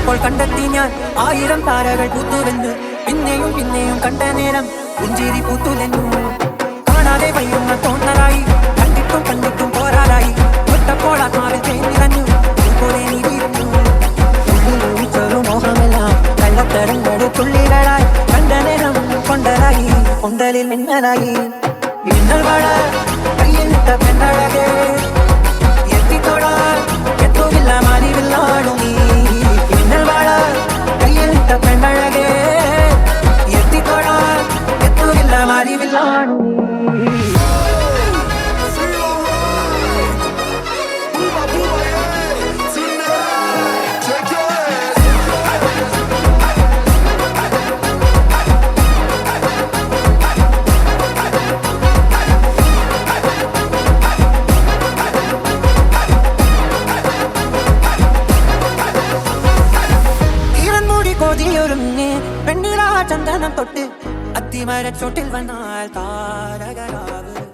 അപ്പോൾ കണ്ടെത്തി ഞാൻ 1000 താരകൾ പൂത്തുവെന്ന്. പിന്നെയും പിന്നെയും കണ്ട നേരം പുഞ്ചിരി പൂത്തുലെന്നു. കാണാതെ വയ്യുന്ന തോന്നലായി, കണ്ടിട്ടും കണ്ടിട്ടും പോരാതായി. തൊട്ടപ്പോൾ ആത്മാവിൽ തേനിറഞ്ഞു, പോലെ നീതിയിരുന്നു. ചെറു മോഹമെല്ലാം കള്ളത്തരങ്ങളുടെ തുള്ളികളായി. കണ്ട നേരം കൊണ്ടലായി, കൊണ്ടലിൽ മിന്നലായി. മിന്നൽ വള കയ്യിലിട്ട പെണ്ണഴകേ, എത്തിത്തോടാൻ എത്തുമില്ല മാറിവില്ലാണു നീ. മിന്നൽ വള കയ്യിലിട്ട പെണ്ണഴകേ, എത്തിത്തോടാൻ എത്തുമില്ല മാറിവില്ലാണു നീ. കൊതിയൊരുങ്ങി പെണ്ണിലാ ചന്ദനം തൊട്ട് അത്തിമരച്ചോട്ടിൽ വന്നാൽ താരകരാവ്.